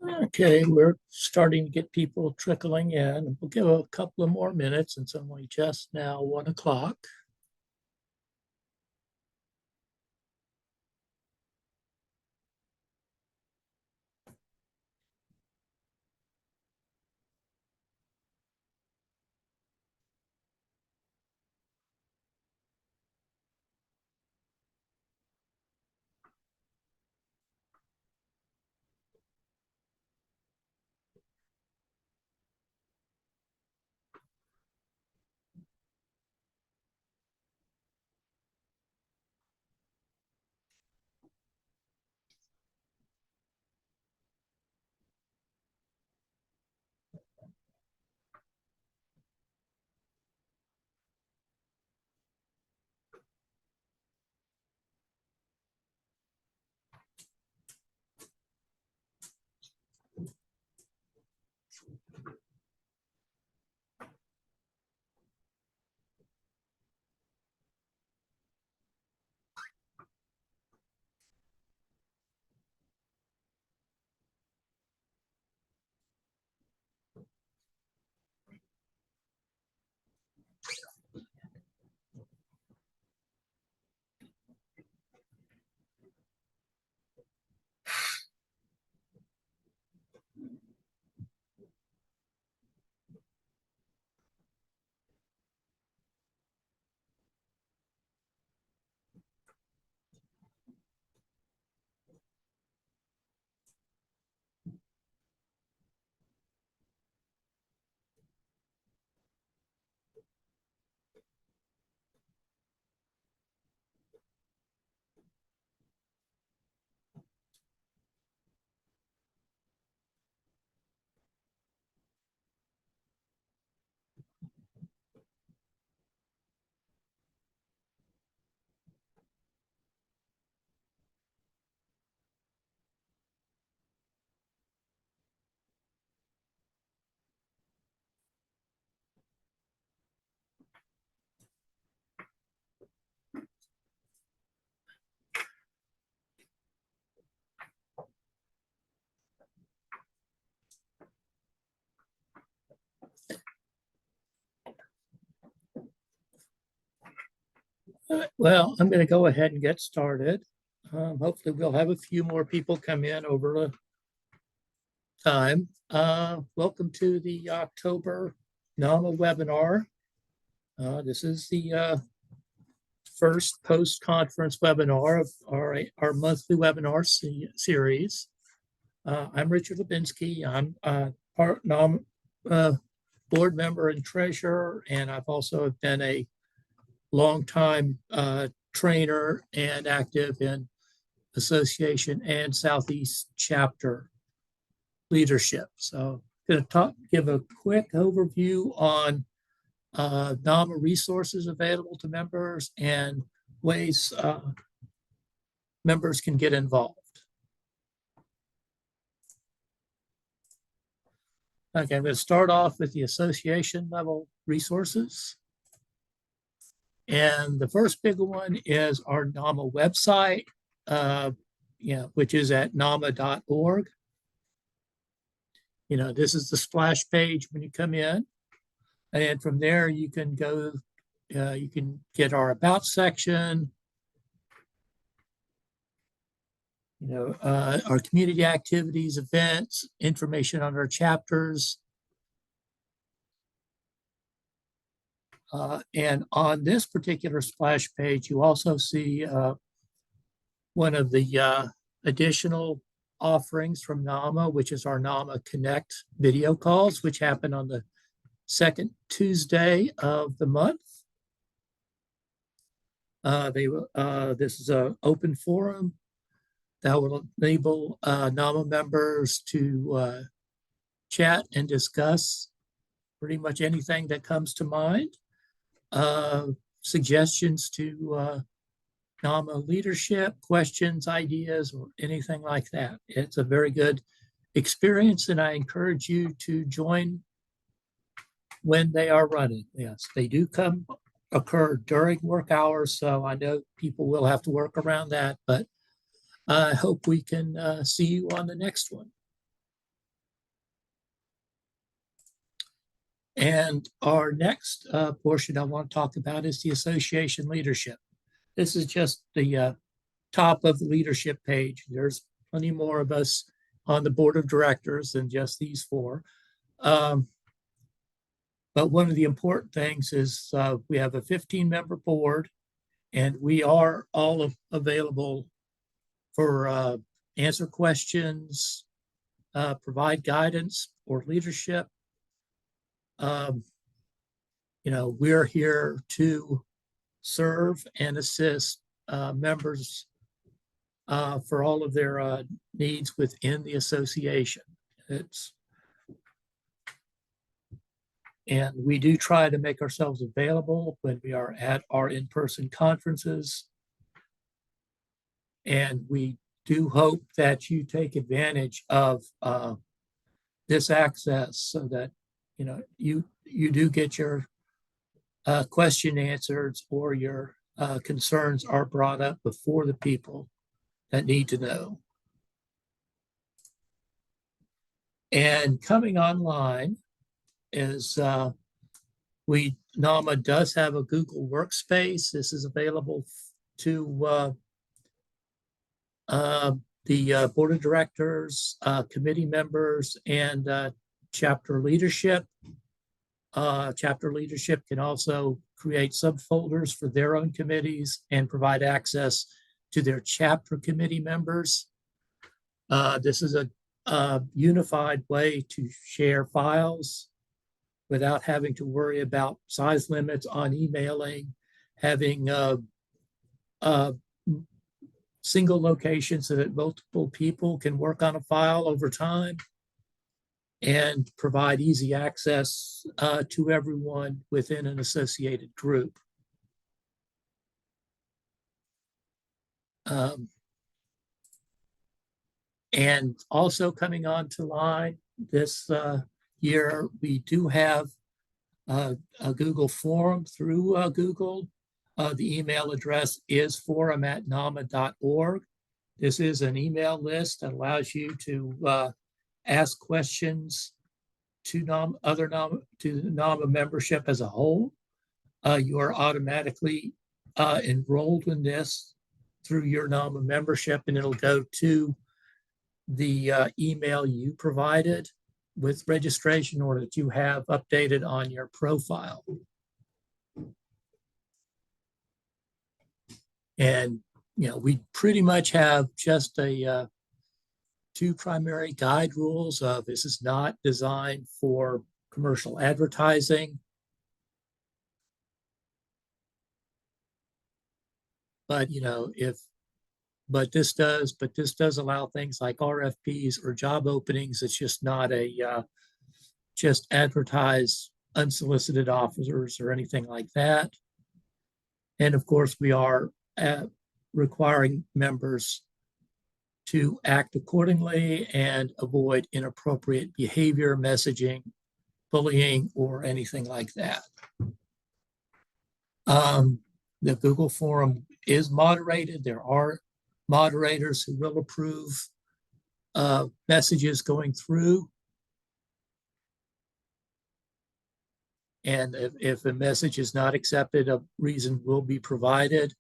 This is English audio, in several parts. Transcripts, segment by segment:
Okay, we're starting to get people trickling in. We'll give a couple of more minutes. It's only just now 1 o'clock. Well, I'm going to go ahead and get started. Hopefully, we'll have a few more people come in over the time. Welcome to the October NAHMMA webinar. This is the first post-conference webinar of our monthly webinar series. I'm Richard Lubinsky. I'm part NAHMMA board member and treasurer, and I've also been a longtime trainer and active in association and Southeast chapter leadership. So I'm going to give a quick overview on NAHMMA resources available to members and ways members can get involved. Okay, I'm going to start off with the association level resources. And the first big one is our NAHMMA website, which is at NAHMMA.org. This is the splash page when you come in. And from there, you can go, you can get our About section, our community activities, events, information on our chapters. And on this particular splash page, you also see one of the additional offerings from NAHMMA, which is our NAHMMA Connect video calls, which happen on the second Tuesday of the month. This is an open forum that will enable NAHMMA members to chat and discuss pretty much anything that comes to mind. Suggestions to NAHMMA leadership, questions, ideas, or anything like that. It's a very good experience, and I encourage you to join when they are running. Yes, they do occur during work hours, so I know people will have to work around that, but I hope we can see you on the next one. And our next portion I want to talk about is the association leadership. This is just the top of the leadership page. There's plenty more of us on the board of directors than just these four. But one of the important things is we have a 15-member board, and we are all available for answer questions, provide guidance or leadership. We're here to serve and assist members for all of their needs within the association. And we do try to make ourselves available when we are at our in-person conferences. And we do hope that you take advantage of this access so that you do get your question answered or your concerns are brought up before the people that need to know. And coming online is NAHMMA does have a Google Workspace. This is available to the board of directors, committee members, and chapter leadership. Chapter leadership can also create subfolders for their own committees and provide access to their chapter committee members. This is a unified way to share files without having to worry about size limits on emailing, having single location so that multiple people can work on a file over time, and provide easy access to everyone within an associated group. And also coming on to line this year, we do have a Google form through Google. The email address is forum@nahmma.org. This is an email list that allows you to ask questions to NAHMMA membership as a whole. You are automatically enrolled in this through your NAHMMA membership, and it'll go to the email you provided with registration or that you have updated on your profile. And we pretty much have just a two primary guide rules of this is not designed for commercial advertising, but this does allow things like RFPs or job openings. It's just not just advertise unsolicited offers or anything like that. And of course, we are requiring members to act accordingly and avoid inappropriate behavior, messaging, bullying, or anything like that. The Google Forum is moderated. There are moderators who will approve messages going through. And if a message is not accepted, a reason will be provided.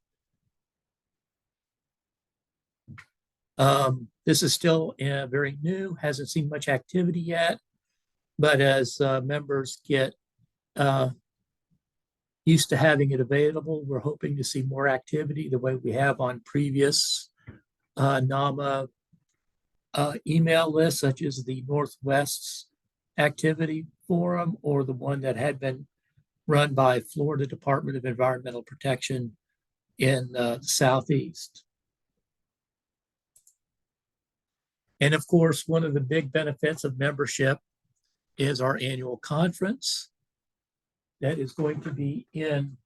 This is still very new, hasn't seen much activity yet, but as members get used to having it available, we're hoping to see more activity the way we have on previous NAHMMA email lists, such as the Northwest's activity forum or the one that had been run by Florida Department of Environmental Protection in the Southeast. And of course, one of the big benefits of membership is our annual conference that is going to be in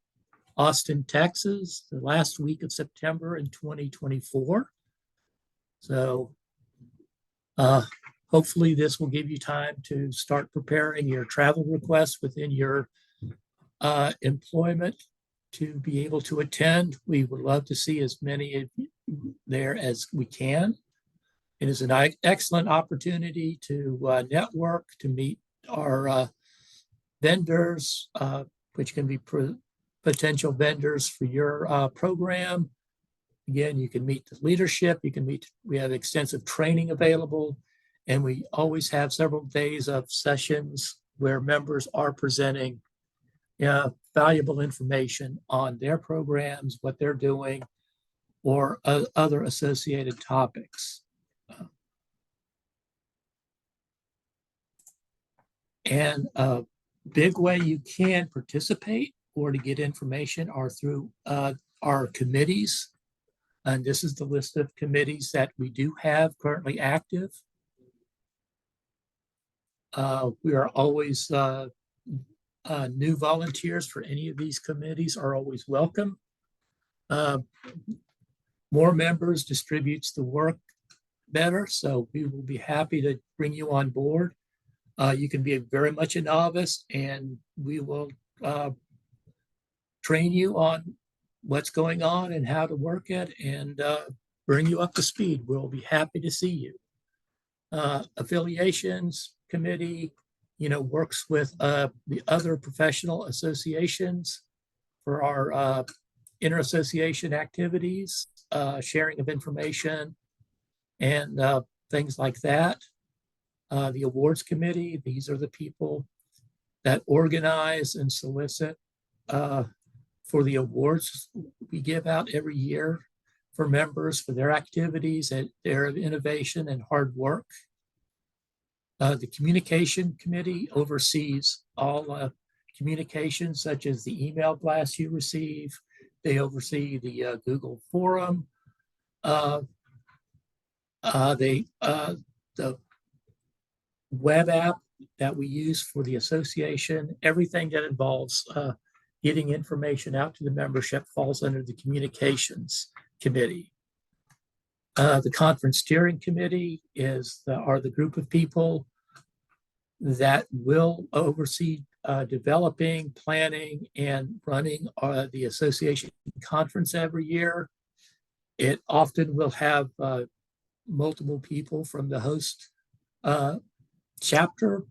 Austin, Texas, the last week of September in 2024. So hopefully this will give you time to start preparing your travel requests within your employment to be able to attend. We would love to see as many of you there as we can. It is an excellent opportunity to network, to meet our vendors, which can be potential vendors for your program. Again, you can meet the leadership, we have extensive training available, and we always have several days of sessions where members are presenting valuable information on their programs, what they're doing, or other associated topics. And a big way you can participate or to get information are through our committees. And this is the list of committees that we do have currently active. We are always, new volunteers for any of these committees are always welcome. More members distributes the work better, so we will be happy to bring you on board. You can be very much a novice, and we will train you on what's going on and how to work it, and bring you up to speed. We'll be happy to see you. Affiliations committee, works with the other professional associations for our inter-association activities, sharing of information, and things like that. The awards committee, these are the people that organize and solicit for the awards we give out every year for members for their activities and their innovation and hard work. The communication committee oversees all communications, such as the email blasts you receive. They oversee the Google forum. The web app that we use for the association, everything that involves getting information out to the membership falls under the communications committee. The conference steering committee are the group of people that will oversee developing, planning, and running the association conference every year. It often will have multiple people from the host chapter,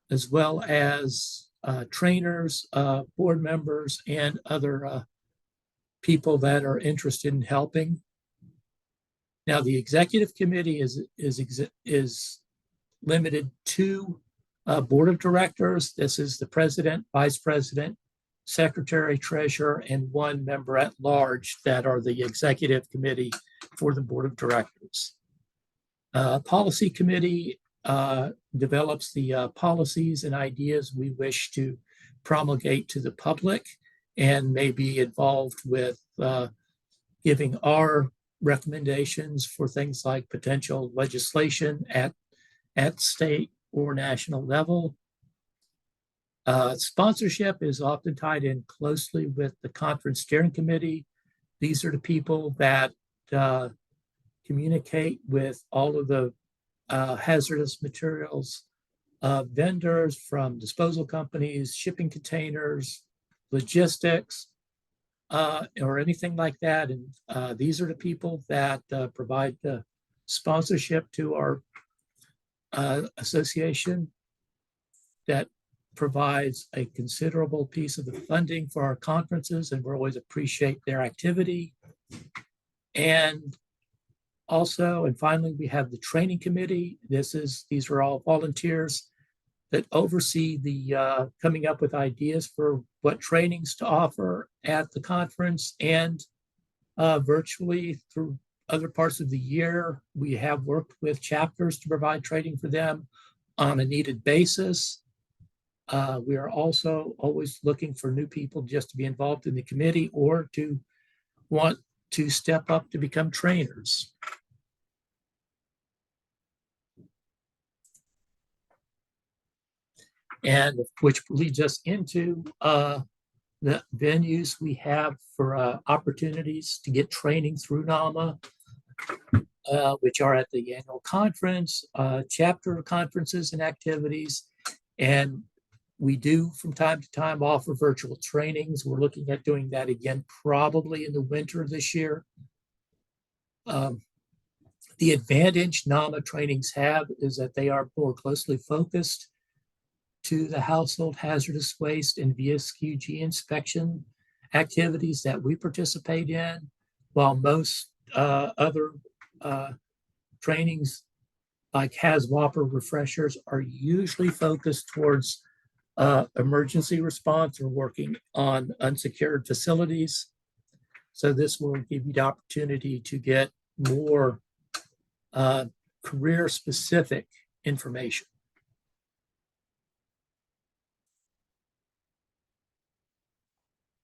as well as trainers, board members, and other people that are interested in helping. Now, the executive committee is limited to board of directors. This is the president, vice president, secretary, treasurer, and one member at large that are the executive committee for the board of directors. Policy committee develops the policies and ideas we wish to promulgate to the public, and may be involved with giving our recommendations for things like potential legislation at state or national level. Sponsorship is often tied in closely with the conference steering committee. These are the people that communicate with all of the hazardous materials vendors, from disposal companies, shipping containers, logistics, or anything like that. And these are the people that provide the sponsorship to our association, that provides a considerable piece of the funding for our conferences, and we always appreciate their activity. And also, and finally, we have the training committee. These are all volunteers that oversee the coming up with ideas for what trainings to offer at the conference, and virtually through other parts of the year. We have worked with chapters to provide training for them on a needed basis. We are also always looking for new people just to be involved in the committee or to want to step up to become trainers. And which leads us into the venues we have for opportunities to get training through NAHMMA, which are at the annual conference, chapter conferences and activities. And we do from time to time offer virtual trainings. We're looking at doing that again, probably in the winter this year. The advantage NAHMMA trainings have is that they are more closely focused. to the household hazardous waste and VSQG inspection activities that we participate in, while most other trainings like HAZWOPER refreshers are usually focused towards emergency response or working on unsecured facilities. So this will give you the opportunity to get more career-specific information.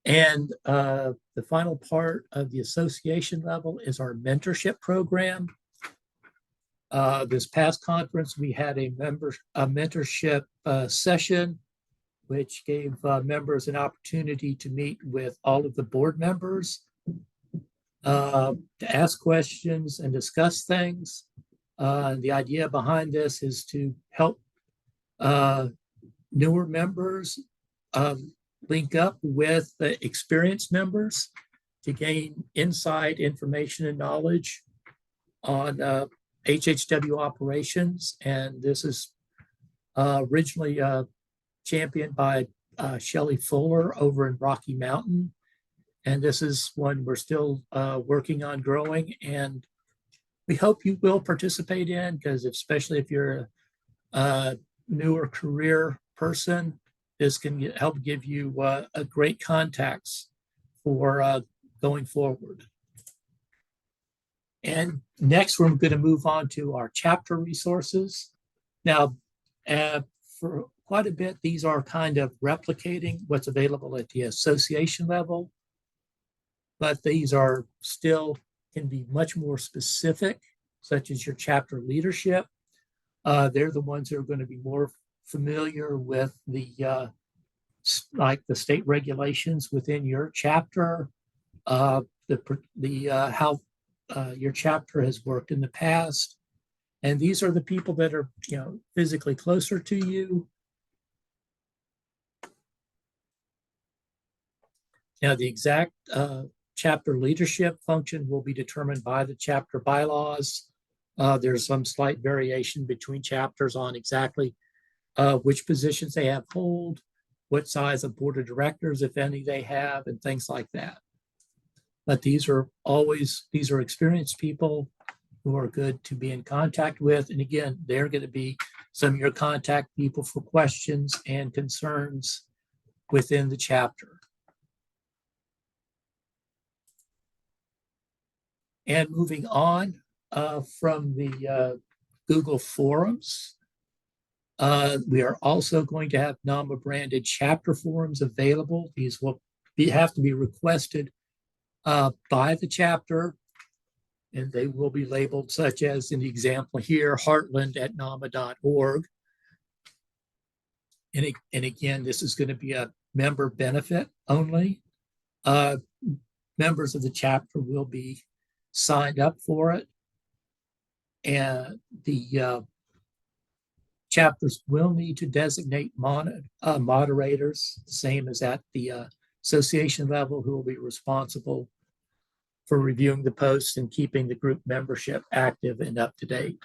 And the final part of the association level is our mentorship program. This past conference, we had a mentorship session, which gave members an opportunity to meet with all of the board members, to ask questions and discuss things. The idea behind this is to help newer members link up with the experienced members to gain insight, information, and knowledge on HHW operations. And this is originally championed by Shelley Fuller over in Rocky Mountain. And this is one we're still working on growing. And we hope you will participate in, because especially if you're a newer career person, this can help give you a great contacts for going forward. And next, we're going to move on to our chapter resources. Now, for quite a bit, these are kind of replicating what's available at the association level, but these are still can be much more specific, such as your chapter leadership. They're the ones that are going to be more familiar with the like the state regulations within your chapter, how your chapter has worked in the past, and these are the people that are physically closer to you. Now, the exact chapter leadership function will be determined by the chapter bylaws. There's some slight variation between chapters on exactly which positions they have hold, what size of board of directors, if any, they have, and things like that. But these are experienced people who are good to be in contact with. And again, they're going to be some of your contact people for questions and concerns within the chapter. And moving on from the Google Forums, we are also going to have NAHMMA branded chapter forums available. These will have to be requested by the chapter, and they will be labeled such as in the example here, heartland@nahmma.org. And again, this is going to be a member benefit only. Members of the chapter will be signed up for it, and the chapters will need to designate moderators, same as at the association level, who will be responsible for reviewing the posts and keeping the group membership active and up to date.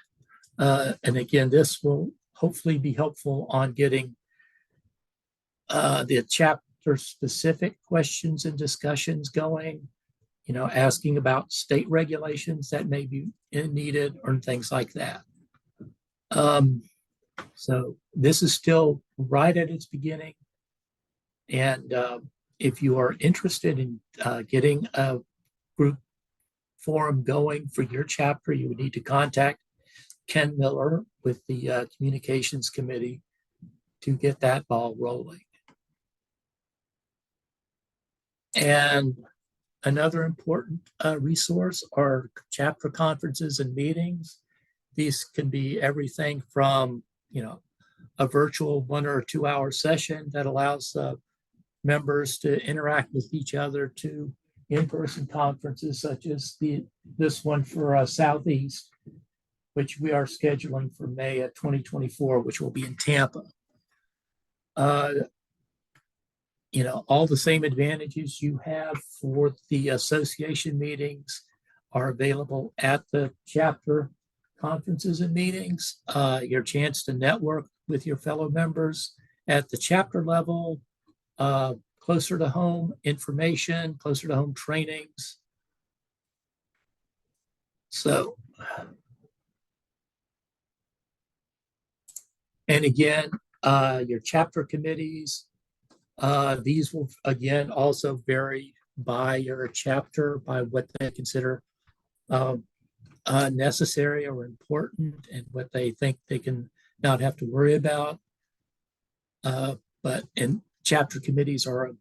And again, this will hopefully be helpful on getting the chapter specific questions and discussions going, asking about state regulations that may be needed or things like that. So this is still right at its beginning. And if you are interested in getting a group forum going for your chapter, you would need to contact Ken Miller with the communications committee to get that ball rolling. And another important resource are chapter conferences and meetings. These can be everything from, a virtual 1 or 2 hour session that allows members to interact with each other, to in-person conferences such as this one for Southeast, which we are scheduling for May of 2024, which will be in Tampa. All the same advantages you have for the association meetings are available at the chapter conferences and meetings. Your chance to network with your fellow members At the chapter level, closer to home information, closer to home trainings. So, and again, your chapter committees, these will again also vary by your chapter, by what they consider necessary or important and what they think they can not have to worry about. But chapter committees are an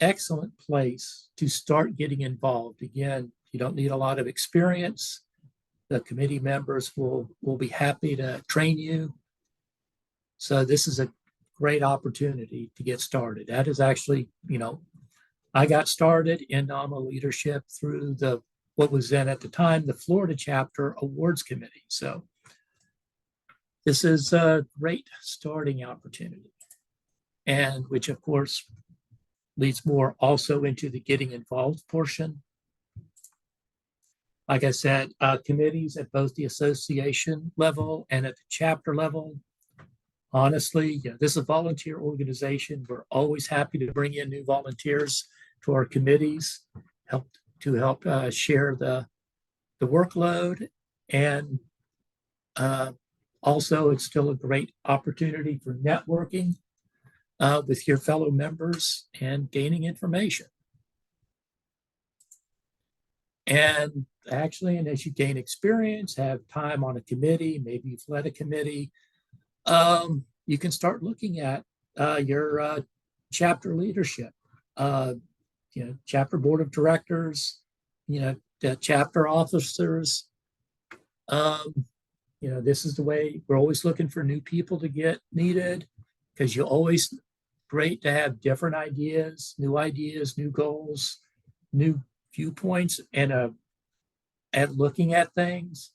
excellent place to start getting involved. Again, you don't need a lot of experience. The committee members will be happy to train you. So this is a great opportunity to get started. That is actually, I got started in NAHMMA leadership through what was then at the time the Florida chapter awards committee. So this is a great starting opportunity, and which of course leads more also into the getting involved portion. Like I said, committees at both the association level and at the chapter level. Honestly, this is a volunteer organization. We're always happy to bring in new volunteers to our committees, help share the workload, and also it's still a great opportunity for networking with your fellow members and gaining information. And actually, and as you gain experience, have time on a committee, maybe you've led a committee, you can start looking at your chapter leadership, chapter board of directors, the chapter officers. This is the way we're always looking for new people to get needed, because you're always great to have different ideas, new goals, new viewpoints, and at looking at things.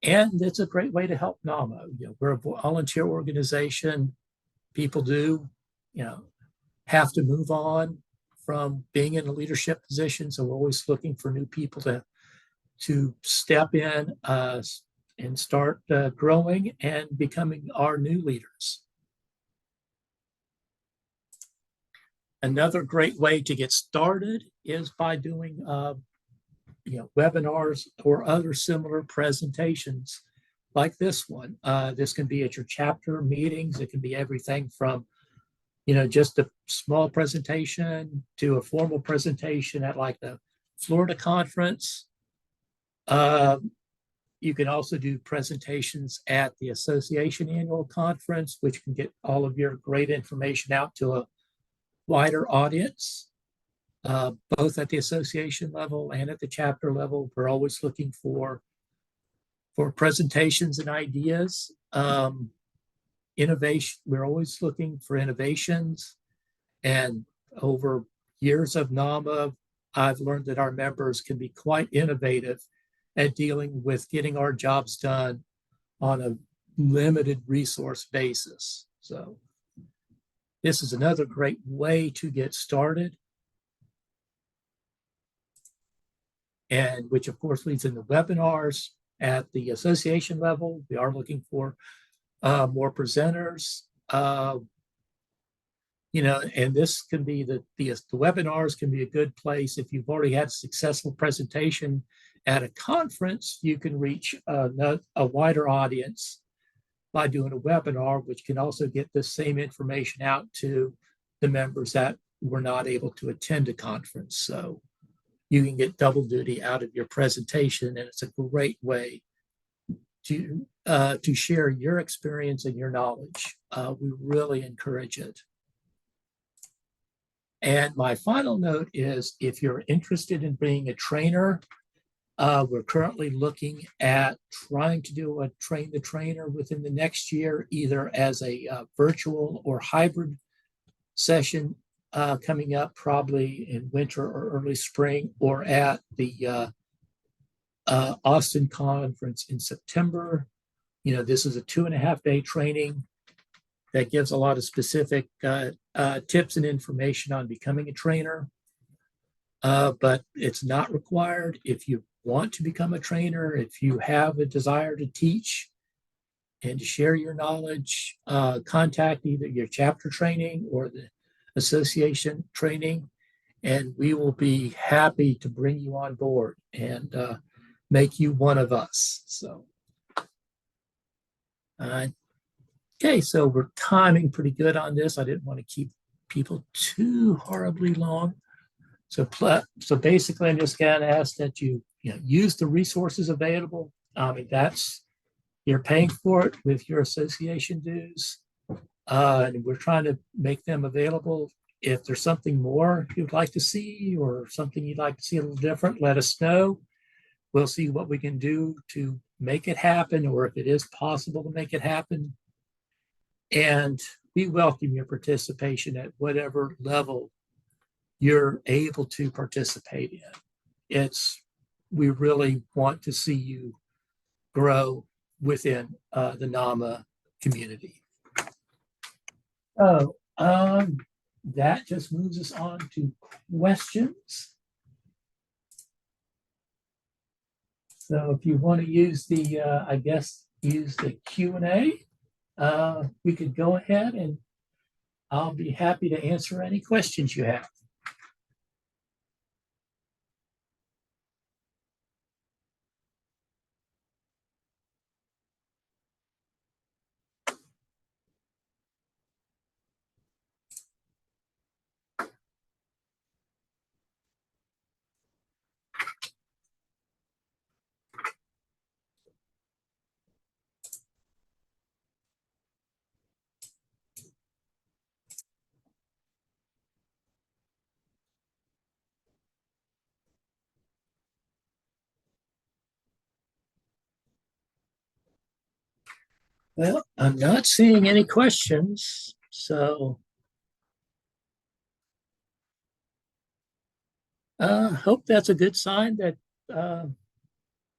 And it's a great way to help NAHMMA. We're a volunteer organization. People do, have to move on from being in a leadership position. So we're always looking for new people to step in and start growing and becoming our new leaders. Another great way to get started is by doing webinars or other similar presentations like this one. This can be at your chapter meetings. It can be everything from, just a small presentation to a formal presentation at like the Florida conference. You can also do presentations at the association annual conference, which can get all of your great information out to a wider audience. Both at the association level and at the chapter level, we're always looking for presentations and ideas. Innovation, we're always looking for innovations. And over years of NAHMMA, I've learned that our members can be quite innovative at dealing with getting our jobs done on a limited resource basis. So this is another great way to get started. And which of course leads into webinars at the association level. We are looking for more presenters, and this can be the webinars can be a good place. If you've already had a successful presentation at a conference, you can reach a wider audience by doing a webinar, which can also get the same information out to the members that were not able to attend a conference. So you can get double duty out of your presentation, and it's a great way to share your experience and your knowledge. We really encourage it. And my final note is, if you're interested in being a trainer, we're currently looking at trying to do a train the trainer within the next year, either as a virtual or hybrid session coming up probably in winter or early spring, or at the Austin conference in September. This is a 2.5-day training that gives a lot of specific tips and information on becoming a trainer. But it's not required. If you want to become a trainer, if you have a desire to teach, and to share your knowledge, contact either your chapter training or the association training, and we will be happy to bring you on board and make you one of us. So, okay, so we're timing pretty good on this. I didn't want to keep people too horribly long. So basically, I'm just going to ask that you know, use the resources available. I mean, that's you're paying for it with your association dues, and we're trying to make them available. If there's something more you'd like to see or something you'd like to see a little different, let us know. We'll see what we can do to make it happen, or if it is possible to make it happen. And we welcome your participation at whatever level you're able to participate in. We really want to see you grow within the NAHMMA community. Oh, that just moves us on to questions. So if you want to use the, I guess, use the Q&A, we could go ahead and I'll be happy to answer any questions you have. Well, I'm not seeing any questions, so hope that's a good sign that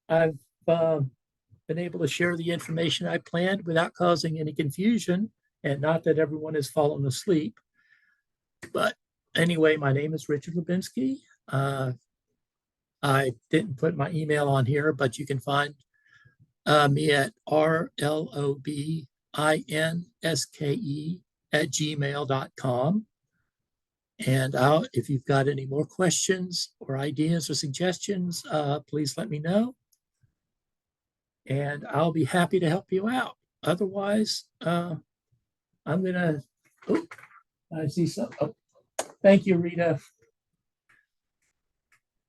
I've been able to share the information I planned without causing any confusion, and not that everyone has fallen asleep. But anyway, my name is Richard Lubinsky. I didn't put my email on here, but you can find me at rlobinske@gmail.com. And if you've got any more questions or ideas or suggestions, please let me know. And I'll be happy to help you out. Otherwise, I'm going to, oh, I see some. Oh, thank you, Rita.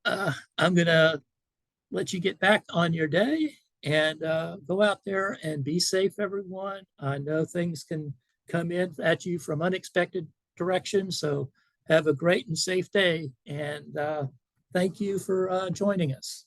I'm going to let you get back on your day and go out there and be safe, everyone. I know things can come in at you from unexpected directions. So have a great and safe day. And thank you for joining us.